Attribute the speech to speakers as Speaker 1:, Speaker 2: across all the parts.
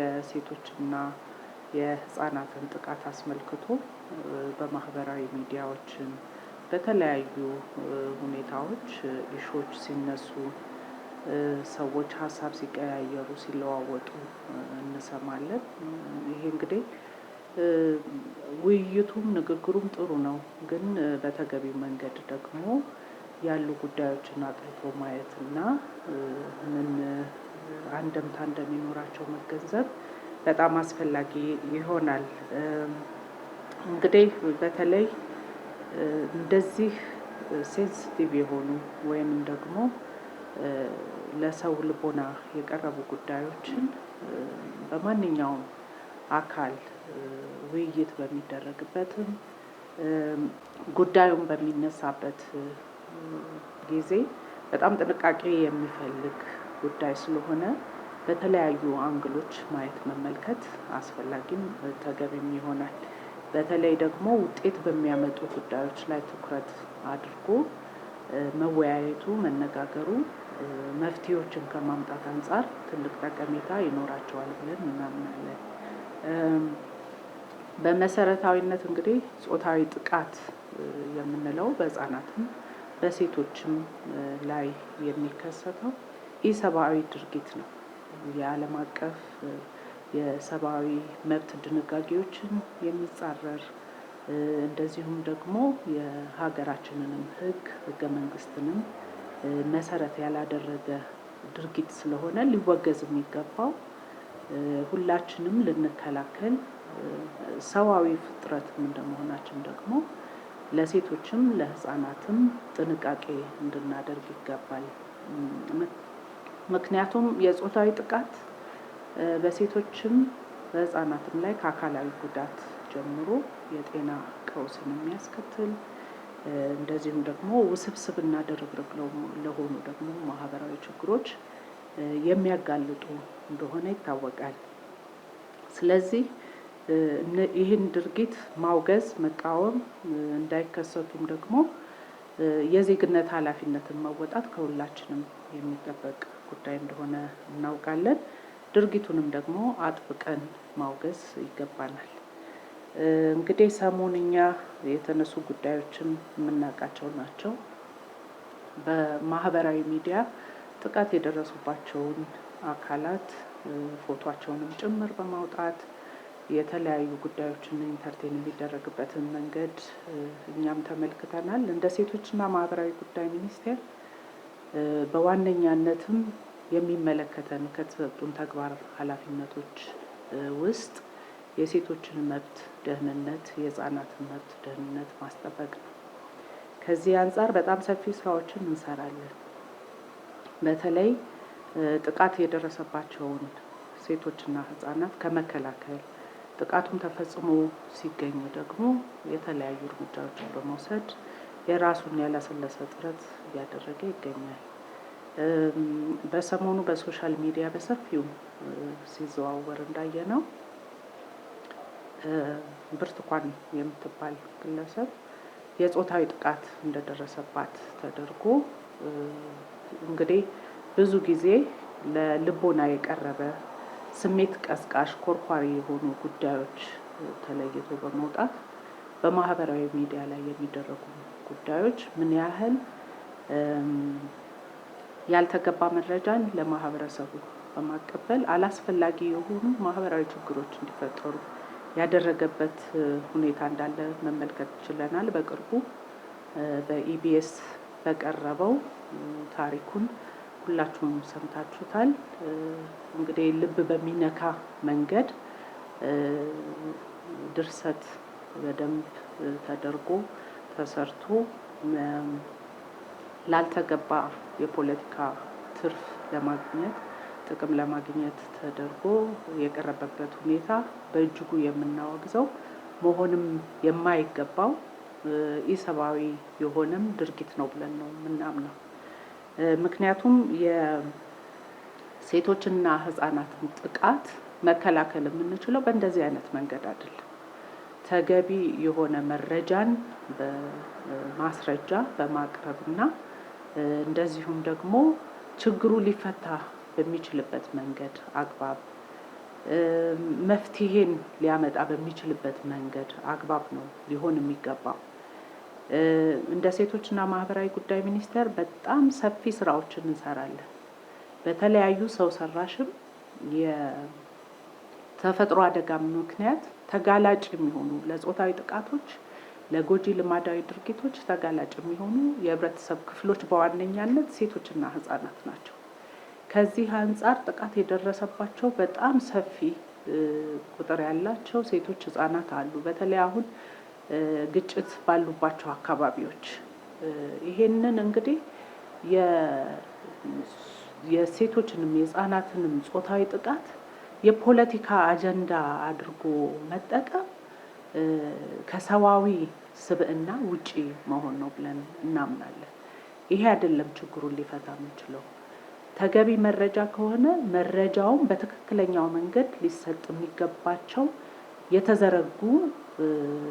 Speaker 1: የሴቶችና የህፃናትን ጥቃት አስመልክቶ በማህበራዊ ሚዲያዎችን በተለያዩ ሁኔታዎች ኢሹዎች ሲነሱ ሰዎች ሀሳብ ሲቀያየሩ ሲለዋወጡ እንሰማለን። ይሄ እንግዲህ ውይይቱም ንግግሩም ጥሩ ነው፣ ግን በተገቢው መንገድ ደግሞ ያሉ ጉዳዮችን አጥርቶ ማየትና ምን አንድምታ እንደሚኖራቸው መገንዘብ በጣም አስፈላጊ ይሆናል። እንግዲህ በተለይ እንደዚህ ሴንሲቲቭ የሆኑ ወይም ደግሞ ለሰው ልቦና የቀረቡ ጉዳዮችን በማንኛውም አካል ውይይት በሚደረግበትም ጉዳዩን በሚነሳበት ጊዜ በጣም ጥንቃቄ የሚፈልግ ጉዳይ ስለሆነ በተለያዩ አንግሎች ማየት መመልከት አስፈላጊም ተገቢም ይሆናል። በተለይ ደግሞ ውጤት በሚያመጡ ጉዳዮች ላይ ትኩረት አድርጎ መወያየቱ መነጋገሩ መፍትሄዎችን ከማምጣት አንጻር ትልቅ ጠቀሜታ ይኖራቸዋል ብለን እናምናለን። በመሰረታዊነት እንግዲህ ጾታዊ ጥቃት የምንለው በህፃናትም በሴቶችም ላይ የሚከሰተው ኢሰብአዊ ድርጊት ነው። የዓለም አቀፍ የሰብአዊ መብት ድንጋጌዎችን የሚጻረር እንደዚሁም ደግሞ የሀገራችንንም ህገ መንግስትንም መሰረት ያላደረገ ድርጊት ስለሆነ ሊወገዝ የሚገባው ሁላችንም ልንከላከል ሰዋዊ ፍጥረትም እንደመሆናችን ደግሞ ለሴቶችም ለህፃናትም ጥንቃቄ እንድናደርግ ይገባል። ምክንያቱም የጾታዊ ጥቃት በሴቶችም በህፃናትም ላይ ከአካላዊ ጉዳት ጀምሮ የጤና ቀውስን የሚያስከትል እንደዚሁም ደግሞ ውስብስብና ድርብርብ ለሆኑ ደግሞ ማህበራዊ ችግሮች የሚያጋልጡ እንደሆነ ይታወቃል። ስለዚህ ይህን ድርጊት ማውገዝ መቃወም እንዳይከሰቱም ደግሞ የዜግነት ኃላፊነትን መወጣት ከሁላችንም የሚጠበቅ ጉዳይ እንደሆነ እናውቃለን። ድርጊቱንም ደግሞ አጥብቀን ማውገዝ ይገባናል። እንግዲህ ሰሞንኛ የተነሱ ጉዳዮችን የምናውቃቸው ናቸው። በማህበራዊ ሚዲያ ጥቃት የደረሱባቸውን አካላት ፎቶቸውንም ጭምር በማውጣት የተለያዩ ጉዳዮችን ኢንተርቴን የሚደረግበትን መንገድ እኛም ተመልክተናል። እንደ ሴቶችና ማህበራዊ ጉዳይ ሚኒስቴር በዋነኛነትም የሚመለከተን ከተሰጡን ተግባር ኃላፊነቶች ውስጥ የሴቶችን መብት ደህንነት፣ የህፃናትን መብት ደህንነት ማስጠበቅ ነው። ከዚህ አንጻር በጣም ሰፊ ስራዎችን እንሰራለን። በተለይ ጥቃት የደረሰባቸውን ሴቶችና ህፃናት ከመከላከል ጥቃቱም ተፈጽሞ ሲገኝ ደግሞ የተለያዩ እርምጃዎችን በመውሰድ የራሱን ያላሰለሰ ጥረት እያደረገ ይገኛል። በሰሞኑ በሶሻል ሚዲያ በሰፊው ሲዘዋወር እንዳየነው ብርቱካን የምትባል ግለሰብ የጾታዊ ጥቃት እንደደረሰባት ተደርጎ እንግዲህ ብዙ ጊዜ ለልቦና የቀረበ ስሜት ቀስቃሽ ኮርኳሪ የሆኑ ጉዳዮች ተለይቶ በመውጣት በማህበራዊ ሚዲያ ላይ የሚደረጉ ጉዳዮች ምን ያህል ያልተገባ መረጃን ለማህበረሰቡ በማቀበል አላስፈላጊ የሆኑ ማህበራዊ ችግሮች እንዲፈጠሩ ያደረገበት ሁኔታ እንዳለ መመልከት ችለናል። በቅርቡ በኢቢኤስ በቀረበው ታሪኩን ሁላችሁም ሰምታችሁታል። እንግዲህ ልብ በሚነካ መንገድ ድርሰት በደንብ ተደርጎ ተሰርቶ ላልተገባ የፖለቲካ ትርፍ ለማግኘት ጥቅም ለማግኘት ተደርጎ የቀረበበት ሁኔታ በእጅጉ የምናወግዘው መሆንም የማይገባው ኢሰብአዊ የሆነም ድርጊት ነው ብለን ነው የምናምነው። ምክንያቱም የሴቶችና ህፃናትን ጥቃት መከላከል የምንችለው በእንደዚህ አይነት መንገድ አይደለም። ተገቢ የሆነ መረጃን በማስረጃ በማቅረብና እንደዚሁም ደግሞ ችግሩ ሊፈታ በሚችልበት መንገድ አግባብ መፍትሄን ሊያመጣ በሚችልበት መንገድ አግባብ ነው ሊሆን የሚገባው። እንደ ሴቶችና ማህበራዊ ጉዳይ ሚኒስቴር በጣም ሰፊ ስራዎችን እንሰራለን። በተለያዩ ሰው ሰራሽም የተፈጥሮ አደጋ ምክንያት ተጋላጭ የሚሆኑ ለጾታዊ ጥቃቶች፣ ለጎጂ ልማዳዊ ድርጊቶች ተጋላጭ የሚሆኑ የህብረተሰብ ክፍሎች በዋነኛነት ሴቶችና ህጻናት ናቸው። ከዚህ አንጻር ጥቃት የደረሰባቸው በጣም ሰፊ ቁጥር ያላቸው ሴቶች፣ ህጻናት አሉ። በተለይ አሁን ግጭት ባሉባቸው አካባቢዎች ይሄንን እንግዲህ የሴቶችንም የህጻናትንም ጾታዊ ጥቃት የፖለቲካ አጀንዳ አድርጎ መጠቀም ከሰዋዊ ስብዕና ውጪ መሆን ነው ብለን እናምናለን። ይሄ አይደለም ችግሩን ሊፈታ የሚችለው። ተገቢ መረጃ ከሆነ መረጃውን በትክክለኛው መንገድ ሊሰጥ የሚገባቸው የተዘረጉ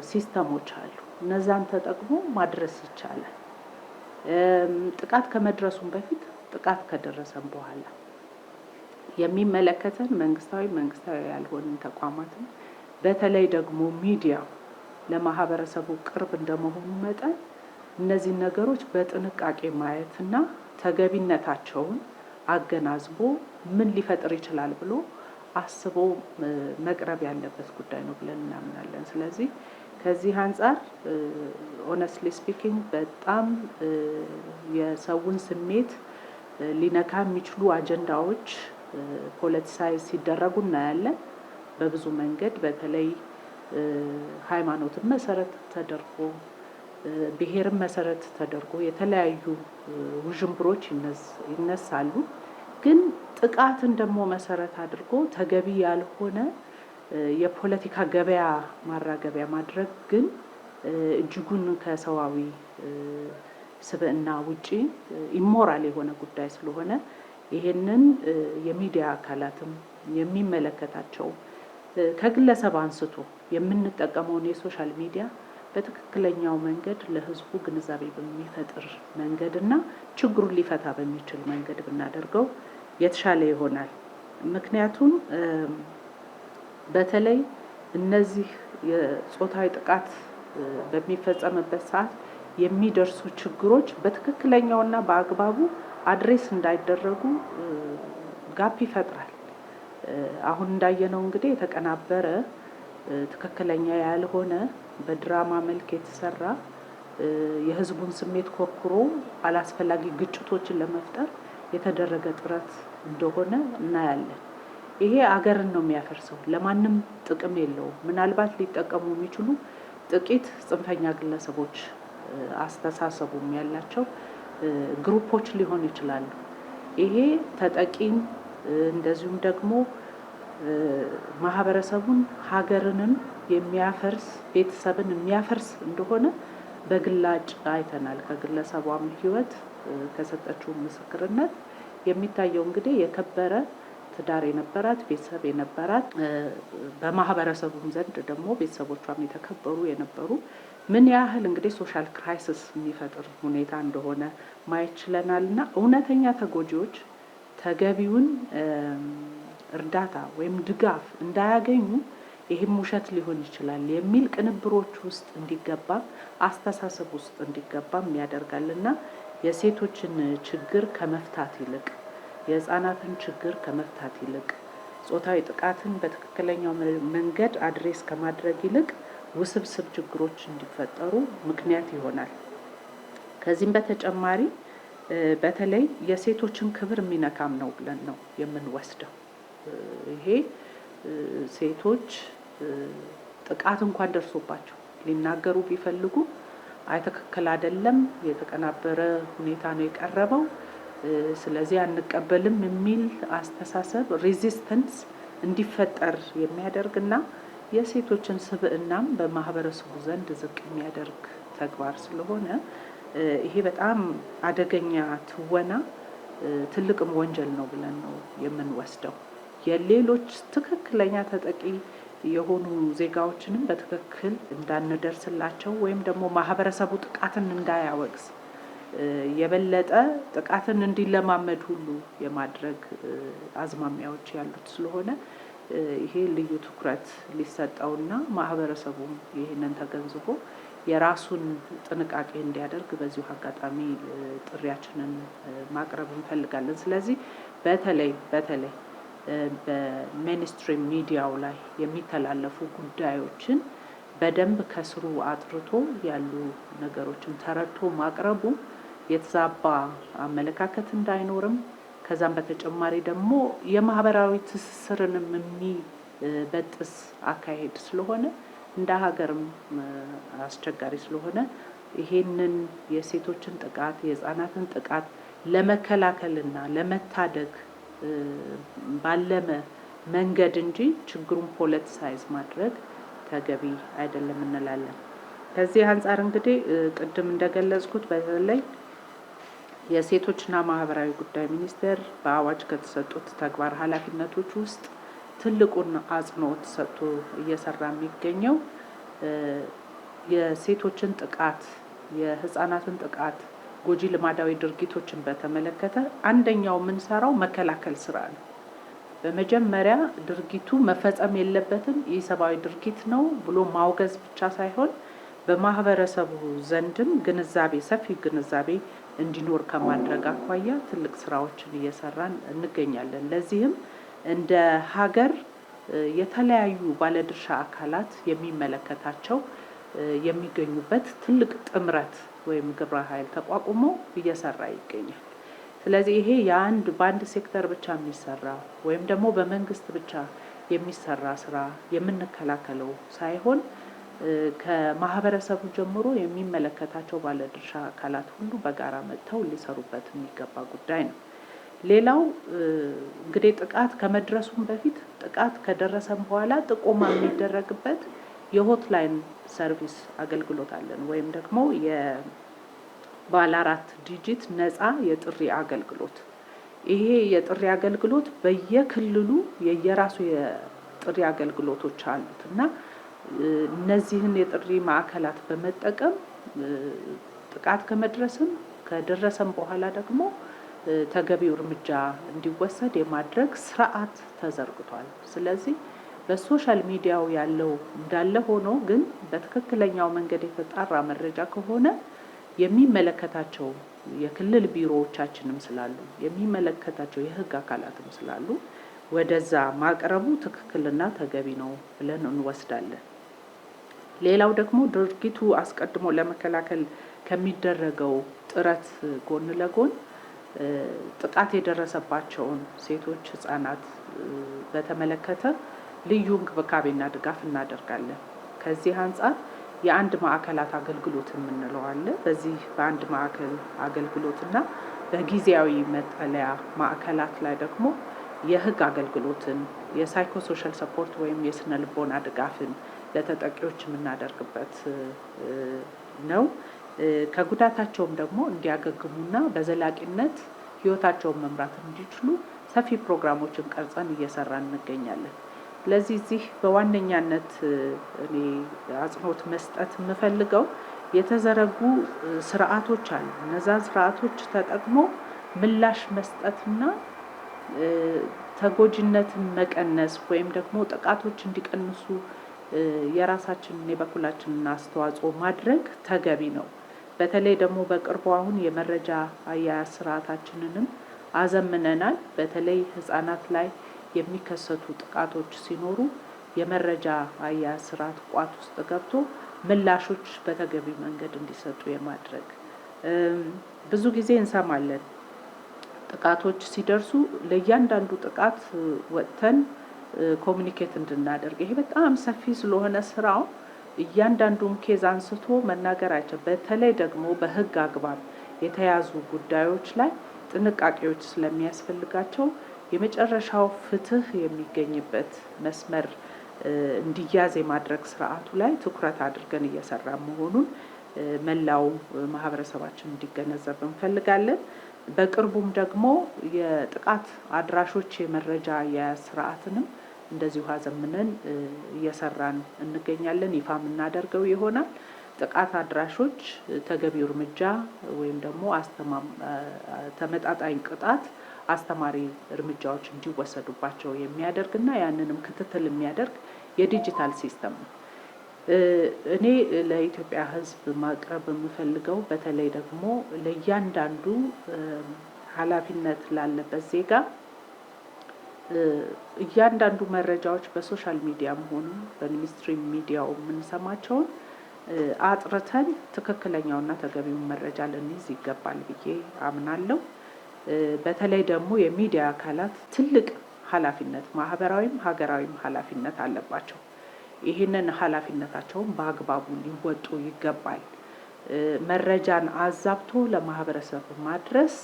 Speaker 1: ሲስተሞች አሉ። እነዛን ተጠቅሞ ማድረስ ይቻላል። ጥቃት ከመድረሱም በፊት፣ ጥቃት ከደረሰም በኋላ የሚመለከተን መንግስታዊ ያልሆኑ ተቋማትን በተለይ ደግሞ ሚዲያ ለማህበረሰቡ ቅርብ እንደመሆኑ መጠን እነዚህ ነገሮች በጥንቃቄ ማየትና ተገቢነታቸውን አገናዝቦ ምን ሊፈጥር ይችላል ብሎ አስቦ መቅረብ ያለበት ጉዳይ ነው ብለን እናምናለን። ስለዚህ ከዚህ አንጻር ኦነስትሊ ስፒኪንግ በጣም የሰውን ስሜት ሊነካ የሚችሉ አጀንዳዎች ፖለቲሳይዝ ሲደረጉ እናያለን። በብዙ መንገድ በተለይ ሃይማኖትን መሰረት ተደርጎ ብሔርን መሰረት ተደርጎ የተለያዩ ውዥንብሮች ይነሳሉ። ግን ጥቃትን ደግሞ መሰረት አድርጎ ተገቢ ያልሆነ የፖለቲካ ገበያ ማራገቢያ ማድረግ ግን እጅጉን ከሰዋዊ ስብዕና ውጪ ኢሞራል የሆነ ጉዳይ ስለሆነ ይሄንን የሚዲያ አካላትም የሚመለከታቸው ከግለሰብ አንስቶ የምንጠቀመውን የሶሻል ሚዲያ በትክክለኛው መንገድ ለህዝቡ ግንዛቤ በሚፈጥር መንገድና ችግሩን ሊፈታ በሚችል መንገድ ብናደርገው የተሻለ ይሆናል። ምክንያቱም በተለይ እነዚህ የጾታዊ ጥቃት በሚፈጸምበት ሰዓት የሚደርሱ ችግሮች በትክክለኛውና በአግባቡ አድሬስ እንዳይደረጉ ጋፕ ይፈጥራል። አሁን እንዳየነው እንግዲህ የተቀናበረ ትክክለኛ ያልሆነ በድራማ መልክ የተሰራ የህዝቡን ስሜት ኮርኩሮ አላስፈላጊ ግጭቶችን ለመፍጠር የተደረገ ጥረት እንደሆነ እናያለን። ይሄ አገርን ነው የሚያፈርሰው፣ ለማንም ጥቅም የለውም። ምናልባት ሊጠቀሙ የሚችሉ ጥቂት ጽንፈኛ ግለሰቦች አስተሳሰቡም ያላቸው ግሩፖች ሊሆኑ ይችላሉ። ይሄ ተጠቂን እንደዚሁም ደግሞ ማህበረሰቡን ሀገርንም የሚያፈርስ ቤተሰብን የሚያፈርስ እንደሆነ በግላጭ አይተናል። ከግለሰቧም ህይወት ከሰጠችው ምስክርነት የሚታየው እንግዲህ የከበረ ትዳር የነበራት ቤተሰብ የነበራት በማህበረሰቡም ዘንድ ደግሞ ቤተሰቦቿም የተከበሩ የነበሩ ምን ያህል እንግዲህ ሶሻል ክራይሲስ የሚፈጥር ሁኔታ እንደሆነ ማየት ችለናል። እና እውነተኛ ተጎጂዎች ተገቢውን እርዳታ ወይም ድጋፍ እንዳያገኙ ይህም ውሸት ሊሆን ይችላል የሚል ቅንብሮች ውስጥ እንዲገባ አስተሳሰብ ውስጥ እንዲገባም ያደርጋልና የሴቶችን ችግር ከመፍታት ይልቅ የህፃናትን ችግር ከመፍታት ይልቅ ጾታዊ ጥቃትን በትክክለኛው መንገድ አድሬስ ከማድረግ ይልቅ ውስብስብ ችግሮች እንዲፈጠሩ ምክንያት ይሆናል። ከዚህም በተጨማሪ በተለይ የሴቶችን ክብር የሚነካም ነው ብለን ነው የምንወስደው። ይሄ ሴቶች ጥቃት እንኳን ደርሶባቸው ሊናገሩ ቢፈልጉ አይ ትክክል አይደለም፣ የተቀናበረ ሁኔታ ነው የቀረበው፣ ስለዚህ አንቀበልም የሚል አስተሳሰብ ሬዚስተንስ እንዲፈጠር የሚያደርግና የሴቶችን ስብዕናም በማህበረሰቡ ዘንድ ዝቅ የሚያደርግ ተግባር ስለሆነ ይሄ በጣም አደገኛ ትወና ትልቅም ወንጀል ነው ብለን ነው የምንወስደው። የሌሎች ትክክለኛ ተጠቂ የሆኑ ዜጋዎችንም በትክክል እንዳንደርስላቸው ወይም ደግሞ ማህበረሰቡ ጥቃትን እንዳያወግዝ የበለጠ ጥቃትን እንዲለማመድ ሁሉ የማድረግ አዝማሚያዎች ያሉት ስለሆነ ይሄ ልዩ ትኩረት ሊሰጠውና ማህበረሰቡም ይህንን ተገንዝቦ የራሱን ጥንቃቄ እንዲያደርግ በዚሁ አጋጣሚ ጥሪያችንን ማቅረብ እንፈልጋለን። ስለዚህ በተለይ በሜንስትሪም ሚዲያው ላይ የሚተላለፉ ጉዳዮችን በደንብ ከስሩ አጥርቶ ያሉ ነገሮችን ተረድቶ ማቅረቡ የተዛባ አመለካከት እንዳይኖርም ከዛም በተጨማሪ ደግሞ የማህበራዊ ትስስርንም የሚበጥስ አካሄድ ስለሆነ እንደ ሀገርም አስቸጋሪ ስለሆነ ይሄንን የሴቶችን ጥቃት የህፃናትን ጥቃት ለመከላከልና ለመታደግ ባለመ መንገድ እንጂ ችግሩን ፖለቲሳይዝ ማድረግ ተገቢ አይደለም እንላለን። ከዚህ አንጻር እንግዲህ ቅድም እንደገለጽኩት በተለይ የሴቶችና ማህበራዊ ጉዳይ ሚኒስቴር በአዋጅ ከተሰጡት ተግባር ኃላፊነቶች ውስጥ ትልቁን አጽንኦት ሰጥቶ እየሰራ የሚገኘው የሴቶችን ጥቃት የህፃናትን ጥቃት ጎጂ ልማዳዊ ድርጊቶችን በተመለከተ አንደኛው የምንሰራው መከላከል ስራ ነው። በመጀመሪያ ድርጊቱ መፈጸም የለበትም ኢሰብአዊ ድርጊት ነው ብሎ ማውገዝ ብቻ ሳይሆን በማህበረሰቡ ዘንድም ሰፊ ግንዛቤ እንዲኖር ከማድረግ አኳያ ትልቅ ስራዎችን እየሰራን እንገኛለን። ለዚህም እንደ ሀገር የተለያዩ ባለድርሻ አካላት የሚመለከታቸው የሚገኙበት ትልቅ ጥምረት ወይም ግብረ ኃይል ተቋቁሞ እየሰራ ይገኛል። ስለዚህ ይሄ በአንድ ሴክተር ብቻ የሚሰራ ወይም ደግሞ በመንግስት ብቻ የሚሰራ ስራ የምንከላከለው ሳይሆን ከማህበረሰቡ ጀምሮ የሚመለከታቸው ባለድርሻ አካላት ሁሉ በጋራ መጥተው ሊሰሩበት የሚገባ ጉዳይ ነው። ሌላው እንግዲህ ጥቃት ከመድረሱም በፊት ጥቃት ከደረሰም በኋላ ጥቆማ የሚደረግበት የሆትላይን ሰርቪስ አገልግሎት አለን ወይም ደግሞ የባለ 4 ዲጂት ነፃ የጥሪ አገልግሎት። ይሄ የጥሪ አገልግሎት በየክልሉ የየራሱ የጥሪ አገልግሎቶች አሉት እና እነዚህን የጥሪ ማዕከላት በመጠቀም ጥቃት ከደረሰም በኋላ ደግሞ ተገቢው እርምጃ እንዲወሰድ የማድረግ ስርዓት ተዘርግቷል። ስለዚህ በሶሻል ሚዲያው ያለው እንዳለ ሆኖ ግን በትክክለኛው መንገድ የተጣራ መረጃ ከሆነ የሚመለከታቸው የክልል ቢሮዎቻችንም ስላሉ የሚመለከታቸው የህግ አካላትም ስላሉ ወደዛ ማቅረቡ ትክክልና ተገቢ ነው ብለን እንወስዳለን። ሌላው ደግሞ ድርጊቱ አስቀድሞ ለመከላከል ከሚደረገው ጥረት ጎን ለጎን ጥቃት የደረሰባቸውን ሴቶች፣ ህፃናት በተመለከተ ልዩ እንክብካቤና ድጋፍ እናደርጋለን። ከዚህ አንጻር የአንድ ማዕከላት አገልግሎት የምንለው አለ። በዚህ በአንድ ማዕከል አገልግሎትና በጊዜያዊ መጠለያ ማዕከላት ላይ ደግሞ የህግ አገልግሎትን የሳይኮሶሻል ሰፖርት ወይም የስነ ልቦና ድጋፍን ለተጠቂዎች የምናደርግበት ነው። ከጉዳታቸውም ደግሞ እንዲያገግሙና በዘላቂነት ህይወታቸውን መምራት እንዲችሉ ሰፊ ፕሮግራሞችን ቀርጸን እየሰራን እንገኛለን። ስለዚህ እዚህ በዋነኛነት እኔ አጽንኦት መስጠት የምፈልገው የተዘረጉ ስርዓቶች አሉ። እነዛን ስርዓቶች ተጠቅሞ ምላሽ መስጠትና ተጎጂነትን መቀነስ ወይም ደግሞ ጥቃቶች እንዲቀንሱ የራሳችንን የበኩላችንን አስተዋጽኦ ማድረግ ተገቢ ነው። በተለይ ደግሞ በቅርቡ አሁን የመረጃ አያያዝ ስርዓታችንንም አዘምነናል። በተለይ ህፃናት ላይ የሚከሰቱ ጥቃቶች ሲኖሩ የመረጃ አያያዝ ስርዓት ቋት ውስጥ ገብቶ ምላሾች በተገቢ መንገድ እንዲሰጡ የማድረግ ብዙ ጊዜ እንሰማለን። ጥቃቶች ሲደርሱ ለእያንዳንዱ ጥቃት ወጥተን ኮሚኒኬት እንድናደርግ ይሄ በጣም ሰፊ ስለሆነ ስራው እያንዳንዱን ኬዝ አንስቶ መናገር አይቻልም። በተለይ ደግሞ በህግ አግባብ የተያዙ ጉዳዮች ላይ ጥንቃቄዎች ስለሚያስፈልጋቸው የመጨረሻው ፍትህ የሚገኝበት መስመር እንዲያዝ የማድረግ ስርዓቱ ላይ ትኩረት አድርገን እየሰራ መሆኑን መላው ማህበረሰባችን እንዲገነዘብ እንፈልጋለን። በቅርቡም ደግሞ የጥቃት አድራሾች የመረጃ የስርዓትንም እንደዚሁ አዘምነን እየሰራን እንገኛለን። ይፋ የምናደርገው ይሆናል። ጥቃት አድራሾች ተገቢው እርምጃ ወይም ደግሞ ተመጣጣኝ ቅጣት አስተማሪ እርምጃዎች እንዲወሰዱባቸው የሚያደርግና ያንንም ክትትል የሚያደርግ የዲጂታል ሲስተም ነው። እኔ ለኢትዮጵያ ሕዝብ ማቅረብ የምፈልገው በተለይ ደግሞ ለእያንዳንዱ ኃላፊነት ላለበት ዜጋ እያንዳንዱ መረጃዎች በሶሻል ሚዲያም ሆኑ በሚኒስትሪ ሚዲያው የምንሰማቸውን አጥርተን ትክክለኛውና ተገቢውን መረጃ ልንይዝ ይገባል ብዬ አምናለሁ። በተለይ ደግሞ የሚዲያ አካላት ትልቅ ኃላፊነት ማህበራዊም ሀገራዊም ኃላፊነት አለባቸው። ይህንን ኃላፊነታቸውን በአግባቡ ሊወጡ ይገባል። መረጃን አዛብቶ ለማህበረሰብ ማድረስ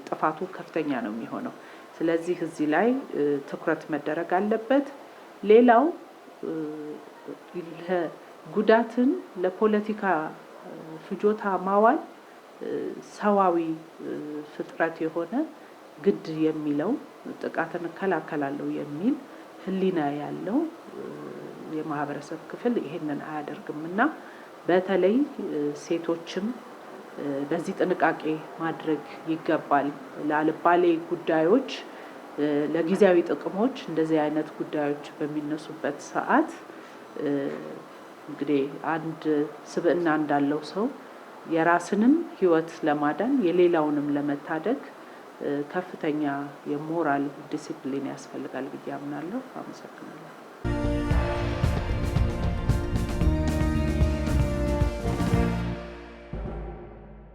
Speaker 1: ጥፋቱ ከፍተኛ ነው የሚሆነው። ስለዚህ እዚህ ላይ ትኩረት መደረግ አለበት። ሌላው ጉዳትን ለፖለቲካ ፍጆታ ማዋል ሰዋዊ ፍጥረት የሆነ ግድ የሚለው ጥቃትን እከላከላለሁ የሚል ሕሊና ያለው የማህበረሰብ ክፍል ይሄንን አያደርግምና በተለይ ሴቶችም በዚህ ጥንቃቄ ማድረግ ይገባል። ለአልባሌ ጉዳዮች፣ ለጊዜያዊ ጥቅሞች እንደዚህ አይነት ጉዳዮች በሚነሱበት ሰዓት እንግዲህ አንድ ስብዕና እንዳለው ሰው የራስንም ሕይወት ለማዳን የሌላውንም ለመታደግ ከፍተኛ የሞራል ዲሲፕሊን ያስፈልጋል ብዬ አምናለሁ። አመሰግናለሁ።